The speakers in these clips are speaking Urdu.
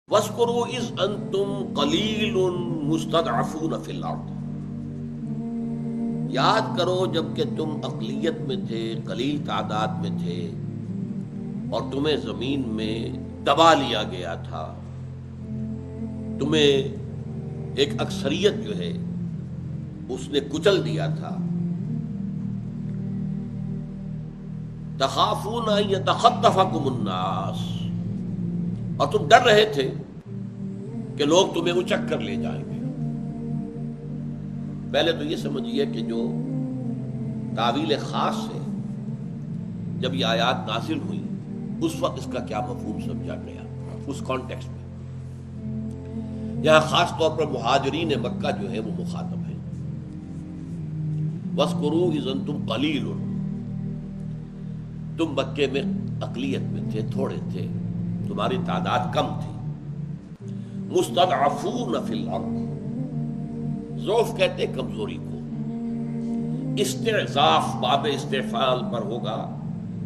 وَاذْكُرُوا إِذْ أَنْتُمْ قَلِيلٌ مُسْتَضْعَفُونَ فِي الْأَرْضِ، یاد کرو جب کہ تم اقلیت میں تھے، قلیل تعداد میں تھے اور تمہیں زمین میں دبا لیا گیا تھا، تمہیں ایک اکثریت جو ہے اس نے کچل دیا تھا۔ تخافون ان یتخطفکم الناس، اور تم ڈر رہے تھے کہ لوگ تمہیں اچک کر لے جائیں گے۔ پہلے تو یہ سمجھیے کہ جو تعویل خاص ہے، جب یہ آیات نازل ہوئی اس وقت اس کا کیا مفہوم سمجھا گیا، اس کانٹیکسٹ میں یہاں خاص طور پر مہاجرین مکہ جو ہے وہ مخاطب ہیں۔ وَاذْكُرُوا إِذْ أَنْتُمْ قَلِيلٌ، تم مکے میں اقلیت میں تھے، تھوڑے تھے، تمہاری تعداد کم تھی۔ مستضعفون فی الارض، ضعف کہتے کمزوری کو، استعضاف باب استعفال پر ہوگا،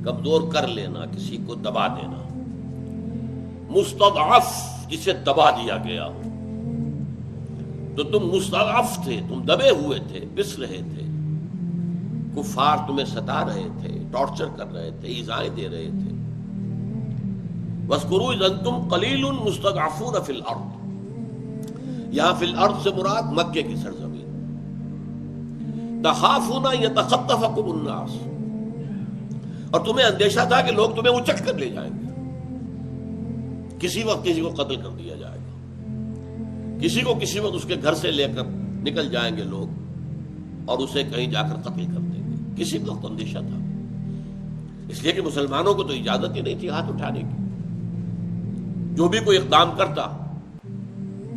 کمزور کر لینا، کسی کو دبا دینا۔ مستضعف جسے دبا دیا گیا ہو، تو تم مستضعف تھے، تم دبے ہوئے تھے، پس رہے تھے، کفار تمہیں ستا رہے تھے، ٹارچر کر رہے تھے، ایذائیں دے رہے تھے۔ وَاذْكُرُوا إِذْ أَنْتُمْ قَلِيلٌ مُسْتَضْعَفُونَ فِي الْأَرْضِ، یہاں فی الارض سے مراد مکے کی سرزمین۔ تخافون ان یتخطفکم الناس، اور تمہیں اندیشہ تھا کہ لوگ تمہیں اچک کر لے جائیں گے، کسی وقت کسی کو قتل کر دیا جائے گا، کسی وقت اس کے گھر سے لے کر نکل جائیں گے لوگ اور اسے کہیں جا کر قتل کر دیں گے، کسی وقت اندیشہ تھا۔ اس لیے کہ مسلمانوں کو تو اجازت ہی نہیں تھی ہاتھ اٹھانے کی، جو بھی کوئی اقدام کرتا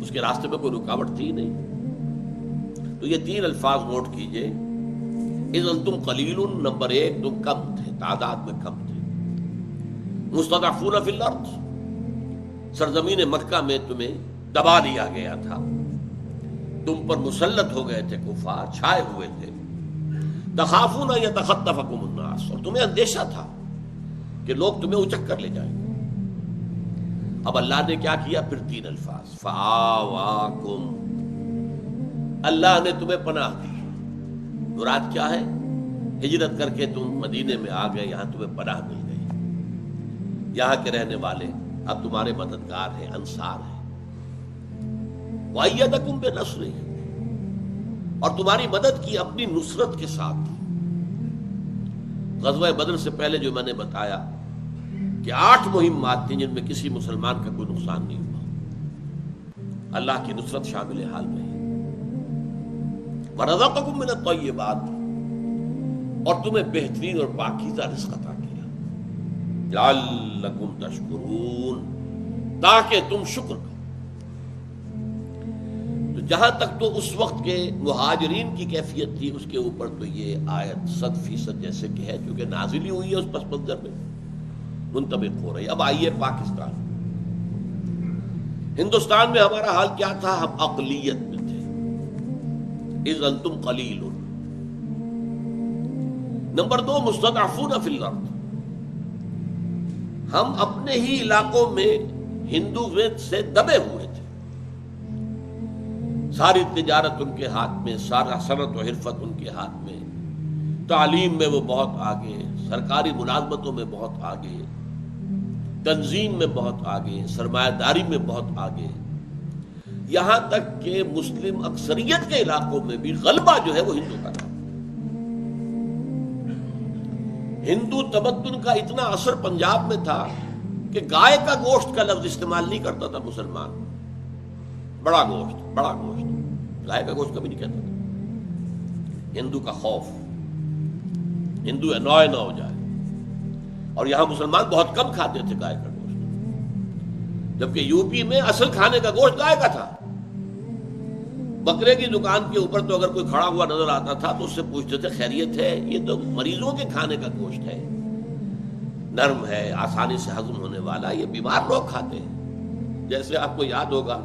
اس کے راستے میں کوئی رکاوٹ تھی ہی نہیں۔ تو یہ تین الفاظ نوٹ کیجئے، اذ انتم قلیل، نمبر ایک تم کم تھے، تعداد میں کم تھے۔ مستضعفون فی الارض، سرزمین مکہ میں تمہیں دبا دیا گیا تھا، تم پر مسلط ہو گئے تھے کفار، چھائے ہوئے تھے۔ تخافون ان یتخطفکم الناس، اور تمہیں اندیشہ تھا کہ لوگ تمہیں اچک کر لے جائیں گے۔ اب اللہ نے کیا کیا؟ پھر تین الفاظ، فآواکم، اللہ نے تمہیں پناہ دی۔ مراد کیا ہے؟ ہجرت کر کے تم مدینے میں آ گئے، یہاں تمہیں پناہ مل گئی، یہاں کے رہنے والے اب تمہارے مددگار ہیں، انصار ہیں۔ وَأَيَّدَكُمْ بِنَصْرِهِ، اور تمہاری مدد کی اپنی نصرت کے ساتھ۔ غزوہ بدر سے پہلے جو میں نے بتایا کہ 8 مہمات تھیں جن میں کسی مسلمان کا کوئی نقصان نہیں ہوا، اللہ کی نصرت شامل حال رہی۔ وَرَزَقَكُم مِّنَ الطَّيِّبَاتِ، اور تمہیں بہترین اور پاکیزہ رزق عطا کیا، لَعَلَّكُمْ تَشْكُرُونَ، تاکہ تم شکر کرو۔ تو جہاں تک تو اس وقت کے مہاجرین کی کیفیت تھی، اس کے اوپر تو یہ آیت 100% جیسے کہ ہے، کیونکہ نازل ہی ہوئی ہے اس پس منظر میں منطبق ہو رہی۔ اب آئیے پاکستان، ہندوستان میں ہمارا حال کیا تھا؟ ہم اقلیت میں تھے، اذ انتم قلیل۔ نمبر 2، مستضعفون فی الارض، ہم اپنے ہی علاقوں میں ہندو سے دبے ہوئے تھے، ساری تجارت ان کے ہاتھ میں، سارا صنعت و حرفت ان کے ہاتھ میں، تعلیم میں وہ بہت آگے، سرکاری ملازمتوں میں بہت آگے، تنظیم میں بہت آگے، سرمایہ داری میں بہت آگے، یہاں تک کہ مسلم اکثریت کے علاقوں میں بھی غلبہ جو ہے وہ ہندو کا تھا۔ ہندو تمدن کا اتنا اثر پنجاب میں تھا کہ گائے کا گوشت کا لفظ استعمال نہیں کرتا تھا مسلمان، بڑا گوشت، بڑا گوشت، گائے کا گوشت کبھی نہیں کہتا تھا۔ ہندو کا خوف، ہندو انوائے نہ ہو جائے، اور یہاں مسلمان بہت کم کھاتے تھے گائے کا گوشت، جبکہ یو پی میں اصل کھانے کا گوشت گائے کا تھا۔ بکرے کی دکان کے اوپر تو اگر کوئی کھڑا ہوا نظر آتا تھا تو اس سے پوچھتے تھے خیریت ہے؟ یہ تو مریضوں کے کھانے کا گوشت ہے، نرم ہے، آسانی سے ہضم ہونے والا، یہ بیمار لوگ کھاتے ہیں۔ جیسے آپ کو یاد ہوگا،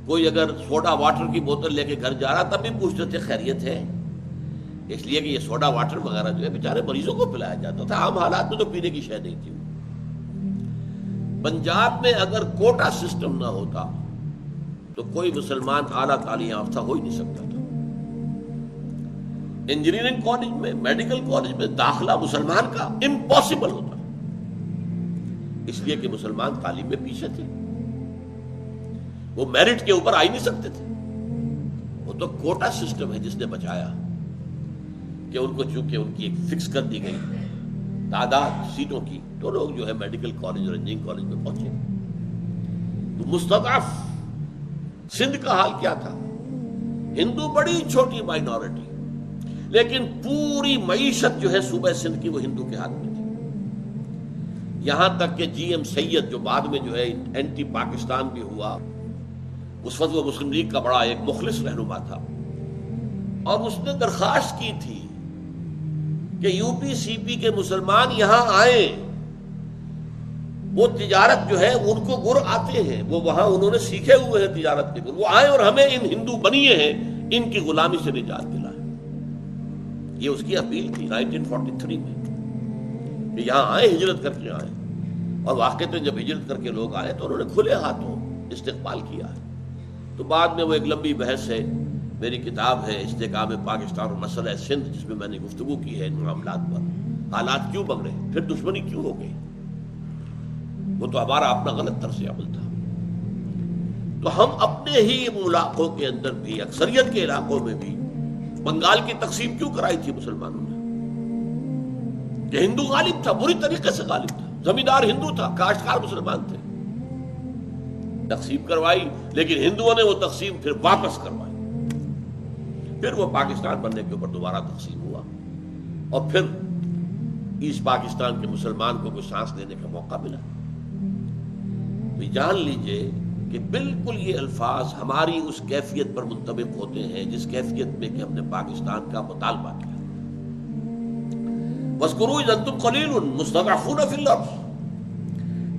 کوئی اگر سوڈا واٹر کی بوتل لے کے گھر جا رہا تب بھی پوچھتے تھے خیریت ہے، اس لیے کہ یہ سوڈا واٹر وغیرہ جو ہے بیچارے مریضوں کو پلایا جاتا تھا، عام حالات میں تو پینے کی شے نہیں تھی۔ پنجاب میں اگر کوٹا سسٹم نہ ہوتا تو کوئی مسلمان اعلیٰ تعلیم یافتہ ہو ہی نہیں سکتا تھا. انجینئرنگ کالج میں، میڈیکل کالج میں داخلہ مسلمان کا امپاسبل ہوتا، اس لیے کہ مسلمان تعلیم میں پیچھے تھے، وہ میرٹ کے اوپر آ ہی نہیں سکتے تھے. وہ تو کوٹا سسٹم ہے جس نے بچایا کہ ان کو چونکہ ان کی ایک فکس کر دی گئی تعداد سیٹوں کی، تو لوگ جو ہے میڈیکل کالج اور انجینئرنگ کالج میں پہنچے. تو مستضعف سندھ کا حال کیا تھا؟ ہندو بڑی چھوٹی مائنورٹی، لیکن پوری معیشت جو ہے صوبہ سندھ کی وہ ہندو کے ہاتھ میں تھی. یہاں تک کہ جی ایم سید جو بعد میں جو ہے اینٹی پاکستان بھی ہوا، اس وقت وہ مسلم لیگ کا بڑا ایک مخلص رہنما تھا، اور اس نے درخواست کی تھی کہ یو پی سی پی کے مسلمان یہاں آئیں. وہ تجارت جو ہے ان کو گر آتے ہیں، وہ وہاں انہوں نے سیکھے ہوئے ہیں تجارت کے گر، وہ آئیں اور ہمیں ان ہندو بنیے ہیں ان کی غلامی سے نجات دلائیں. یہ اس کی اپیل تھی 1943 میں کہ یہاں آئیں، ہجرت کر کے آئیں. اور واقعتاً جب ہجرت کر کے لوگ آئے تو انہوں نے کھلے ہاتھوں استقبال کیا ہے. تو بعد میں وہ ایک لمبی بحث ہے، میری کتاب ہے استحکام پاکستان اور مسئلہ سندھ، جس میں میں نے گفتگو کی ہے ان معاملات پر. حالات کیوں بگڑے، پھر دشمنی کیوں ہو گئی؟ وہ تو ہمارا اپنا غلط طرز عمل تھا. تو ہم اپنے ہی علاقوں کے اندر بھی، اکثریت کے علاقوں میں بھی بنگال کی تقسیم کیوں کرائی تھی مسلمانوں نے؟ کہ ہندو غالب تھا، بری طریقے سے غالب تھا، زمیندار ہندو تھا، کاشتکار مسلمان تھے. تقسیم کروائی، لیکن ہندوؤں نے وہ تقسیم پھر واپس کروائی. پھر وہ پاکستان بننے کے اوپر دوبارہ تقسیم ہوا، اور پھر ایسٹ پاکستان کے مسلمان کو کوئی سانس لینے کا موقع ملا. تو جان لیجئے کہ بالکل یہ الفاظ ہماری اس کیفیت پر منطبق ہوتے ہیں جس کیفیت میں کہ ہم نے پاکستان کا مطالبہ کیا. وَاذْكُرُوا إِذْ أَنْتُمْ قَلِيلٌ مُسْتَضْعَفُونَ فِي الْأَرْضِ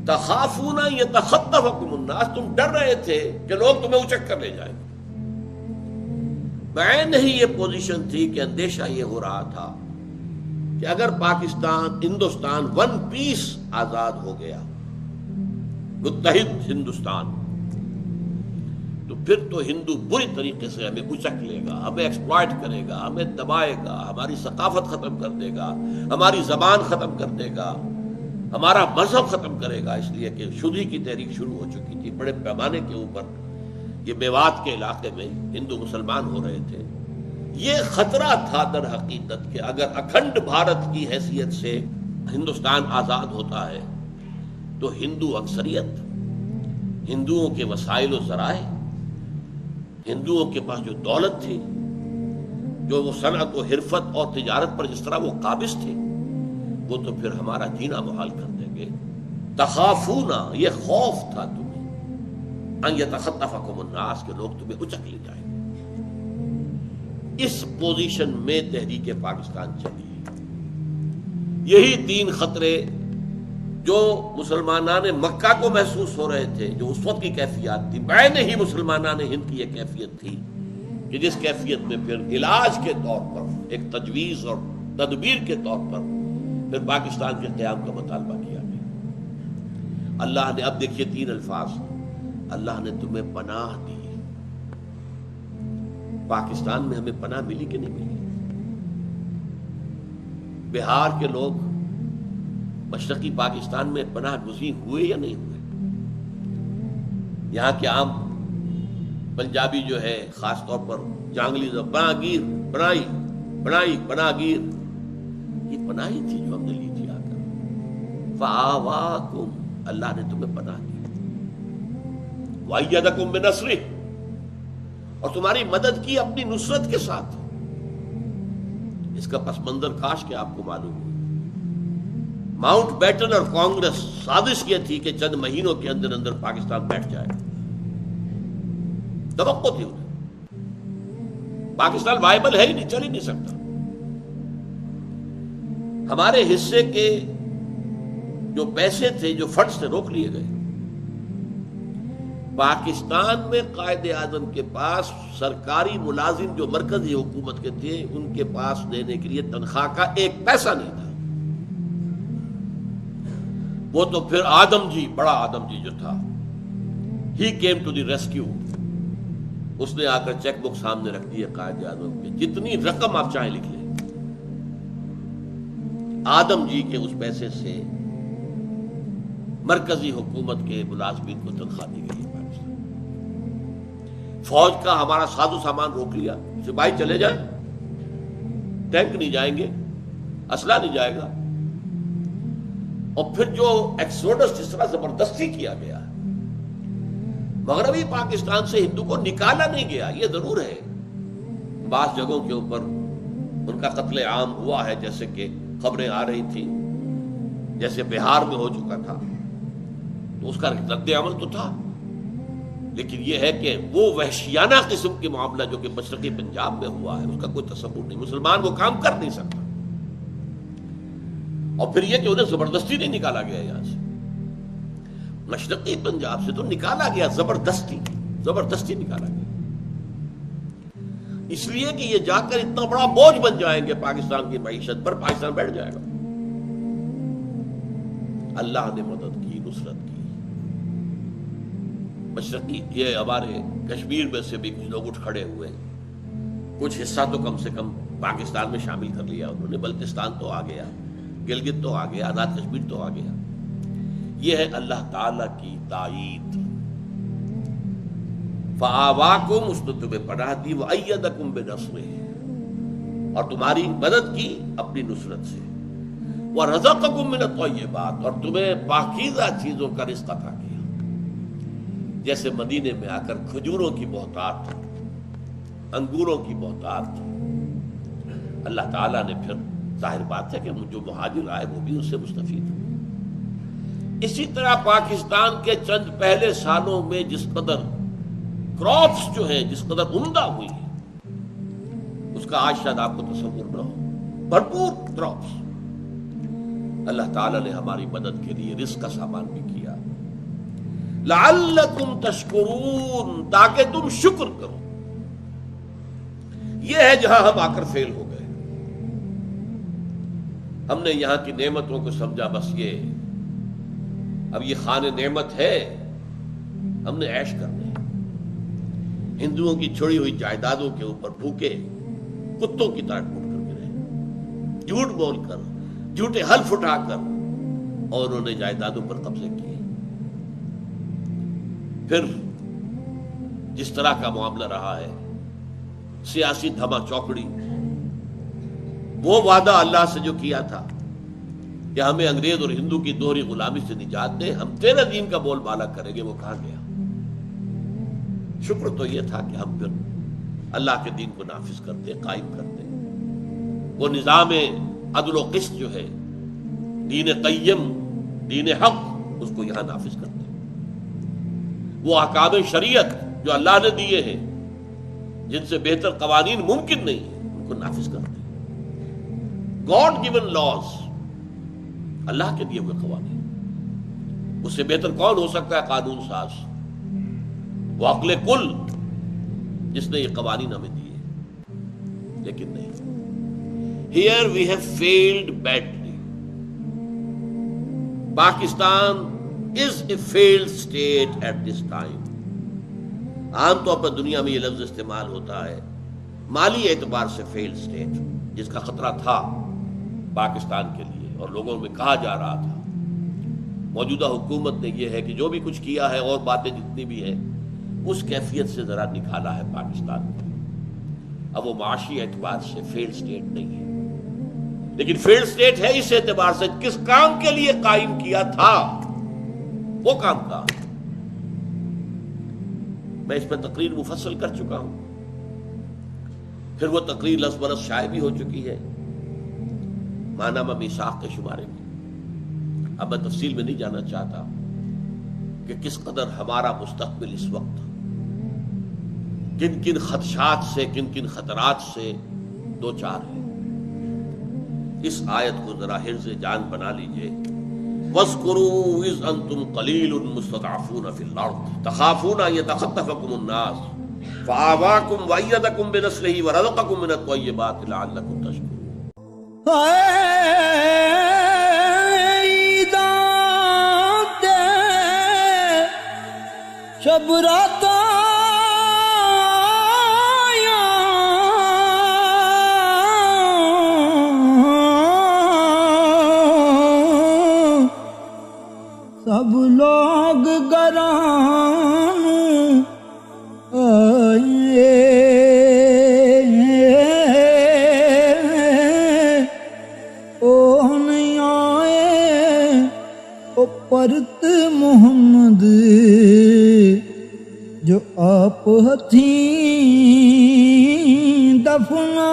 تَخَافُونَ يَتَخَطَّفَكُمُ النَّاسُ، تم ڈر رہے تھے کہ لوگ تمہیں اچک کر لے جائیں. بعین ہی یہ پوزیشن تھی کہ اندیشہ یہ ہو رہا تھا کہ اگر پاکستان، ہندوستان ون پیس آزاد ہو گیا، متحد ہندوستان، تو پھر تو ہندو بری طریقے سے ہمیں اچک لے گا، ہمیں ایکسپلائٹ کرے گا، ہمیں دبائے گا، ہماری ثقافت ختم کر دے گا، ہماری زبان ختم کر دے گا، ہمارا مذہب ختم کرے گا. اس لیے کہ شدھی کی تحریک شروع ہو چکی تھی بڑے پیمانے کے اوپر. یہ میوات کے علاقے میں ہندو مسلمان ہو رہے تھے. یہ خطرہ تھا در حقیقت کہ اگر اکھنڈ بھارت کی حیثیت سے ہندوستان آزاد ہوتا ہے تو ہندو اکثریت، ہندوؤں کے وسائل و ذرائع، ہندوؤں کے پاس جو دولت تھی، جو وہ صنعت و حرفت اور تجارت پر جس طرح وہ قابض تھے، وہ تو پھر ہمارا جینا محال کر دیں گے. تخافونا، یہ خوف تھا تمہیں، ان یتخطفکم الناس، کہ لوگ تمہیں اچک لے جائیں. اس پوزیشن میں تحریک پاکستان چلی. یہی تین خطرے جو مسلمانان مکہ کو محسوس ہو رہے تھے، جو اس وقت کی کیفیت تھی، بعین ہی مسلمانان ہند کی یہ کیفیت تھی کہ جس کیفیت میں پھر علاج کے طور پر، ایک تجویز اور تدبیر کے طور پر پھر پاکستان کے قیام کا مطالبہ کیا گیا. اللہ نے، اب دیکھیے تین الفاظ، اللہ نے تمہیں پناہ دی. پاکستان میں ہمیں پناہ ملی کہ نہیں ملی؟ بہار کے لوگ مشرقی پاکستان میں پناہ گزین ہوئے یا نہیں ہوئے؟ یہاں کے عام پنجابی جو ہے، خاص طور پر جانگلی پناہگیر، بنائی پناہگیر، یہ پناہی تھی جو ہم نے لی تھی آ کر. فآواکم، اللہ نے تمہیں پناہ دی. وَأَيَّدَكُم بِنَصْرِهِ، اور تمہاری مدد کی اپنی نصرت کے ساتھ. اس کا پس منظر کاش کہ آپ کو معلوم ہو. ماؤنٹ بیٹن اور کانگریس سازش یہ تھی کہ چند مہینوں کے اندر اندر پاکستان بیٹھ جائے. توقع تھی انہیں. پاکستان وائبل ہے ہی نہیں، چل ہی نہیں سکتا. ہمارے حصے کے جو پیسے تھے، جو فنڈز تھے، روک لیے گئے. پاکستان میں قائد اعظم کے پاس سرکاری ملازم جو مرکزی حکومت کے تھے، ان کے پاس دینے کے لیے تنخواہ کا ایک پیسہ نہیں تھا. وہ تو پھر آدم جی، بڑا آدم جی جو تھا، he came to the rescue, اس نے آ کر چیک بک سامنے رکھ دی ہے قائد اعظم کے، جتنی رقم آپ چاہیں لکھ لیں، آدم جی کے اس پیسے سے مرکزی حکومت کے ملازمین کو تنخواہ دی گئی ہے پاکستان۔ فوج کا ہمارا ساز و سامان روک لیا، سپاہی چلے جائیں، ٹینک نہیں جائیں گے، اسلحہ نہیں جائے گا۔ اور پھر جو ایکسوڈس جس طرح زبردستی کیا گیا، مغربی پاکستان سے ہندو کو نکالا نہیں گیا، یہ ضرور ہے، بعض جگہوں کے اوپر ان کا قتل عام ہوا ہے، جیسے کہ خبریں آ رہی تھیں، جیسے بہار میں ہو چکا تھا، تو اس کا رد عمل تو تھا، لیکن یہ ہے کہ وہ وحشیانہ قسم کے معاملہ جو کہ مشرقی پنجاب میں ہوا ہے، اس کا کوئی تصور نہیں، مسلمان وہ کام کر نہیں سکتا۔ اور پھر یہ کہ انہیں زبردستی نہیں نکالا گیا یہاں سے، مشرقی پنجاب سے تو نکالا گیا، زبردستی نکالا گیا، اس لیے کہ یہ جا کر اتنا بڑا بوجھ بن جائیں گے پاکستان کی معیشت پر، پاکستان بیٹھ جائے گا۔ اللہ نے مدد کی، نصرت کی، مشرقی یہ ہمارے کشمیر میں سے بھی کچھ لوگ اٹھ کھڑے ہوئے، کچھ حصہ تو کم سے کم پاکستان میں شامل کر لیا انہوں نے، بلتستان تو آ گیا، گلگت تو آ گیا، آزاد کشمیر تو آ گیا۔ یہ ہے اللہ تعالی کی تائید۔ فآواکم، اس نے تمہیں پناہ دی، وأیدکم بنصرہ، اور تمہاری مدد کی اپنی نصرت سے، ورزقکم من الطیبات، اور تمہیں پاکیزہ چیزوں کا رزق عطا کیا، جیسے مدینے میں آ کر کھجوروں کی بہتات، انگوروں کی بہتات، اللہ تعالیٰ نے پھر ظاہر بات ہے کہ جو مہاجر آئے وہ بھی اس سے مستفید ہوئے۔ اسی طرح پاکستان کے چند پہلے سالوں میں جس قدر کراپس جو ہیں، جس قدر عمدہ ہوئی ہیں، اس کا آج شاید آپ کو تصور نہ ہو، بھرپور کراپس۔ اللہ تعالیٰ نے ہماری مدد کے لیے رزق کا سامان بھی کیا، لعلکم تشکرون، تاکہ تم شکر کرو۔ یہ ہے جہاں ہم آ کر فیل ہو گئے، ہم نے یہاں کی نعمتوں کو سمجھا بس یہ اب یہ خان نعمت ہے، ہم نے عیش کرنے، ہندوؤں کی چھوڑی ہوئی جائیدادوں کے اوپر بھوکے کتوں کی طرح ٹوٹ کر گرے، جھوٹ بول کر، جھوٹے حلف اٹھا کر، اور انہوں نے جائیدادوں پر قبضے کیے۔ پھر جس طرح کا معاملہ رہا ہے، سیاسی دھما چوکڑی، وہ وعدہ اللہ سے جو کیا تھا کہ ہمیں انگریز اور ہندو کی دوہری غلامی سے نجات دے، ہم تیرے دین کا بول بالا کریں گے، وہ کہاں گیا؟ شکر تو یہ تھا کہ ہم پھر اللہ کے دین کو نافذ کرتے، قائم کرتے، وہ نظام عدل و قسط جو ہے، دین قیم، دین حق، اس کو یہاں نافذ کرتے، وہ احکام شریعت جو اللہ نے دیے ہیں، جن سے بہتر قوانین ممکن نہیں ہے، ان کو نافذ کرتے، گاڈ گیون لاز، اللہ کے دیے ہوئے قوانین، اس سے بہتر کون ہو سکتا ہے قانون ساز؟ وہ عقل کل جس نے یہ قوانین ہمیں دیے، لیکن نہیں۔ Here we have failed badly. Pakistan is a failed state at this time. عام طور پر دنیا میں یہ لفظ استعمال ہوتا ہے مالی اعتبار سے failed state، جس کا خطرہ تھا پاکستان کے لیے، اور لوگوں میں کہا جا رہا تھا۔ موجودہ حکومت نے یہ ہے کہ جو بھی کچھ کیا ہے اور باتیں جتنی بھی ہیں، اس کیفیت سے ذرا نکالا ہے پاکستان کو۔ اب وہ معاشی اعتبار سے فیلڈ سٹیٹ نہیں ہے، لیکن فیلڈ سٹیٹ ہے اس اعتبار سے کس کام کے لیے قائم کیا تھا، وہ کام تھا۔ میں اس پہ تقریر مفصل کر چکا ہوں، پھر وہ تقریر لفظ برس شائع بھی ہو چکی ہے ماہنامہ میثاق کے شمارے میں۔ اب میں تفصیل میں نہیں جانا چاہتا کہ کس قدر ہمارا مستقبل اس وقت کن کن خدشات سے، کن کن خطرات سے دو چار ہے۔ اس آیت کو ذرا حرز جان بنا لیجئے۔ وَاذْكُرُوا إِذْ أَنْتُمْ قَلِيلٌ مُسْتَضْعَفُونَ فِي الْأَرْضِ تَخَافُونَ أَنْ يَتَخَطَّفَكُمُ النَّاسُ فَآوَاكُمْ وَأَيَّدَكُمْ بِنَصْرِهِ وَرَزَقَكُمْ مِنَ الطَّيِّبَاتِ لَعَلَّكُمْ تَشْكُرُونَ۔ شب راتاں سب لوگ گران آئے او نہیں آئے او پرت محمد جو آپ ہتھیں دفنا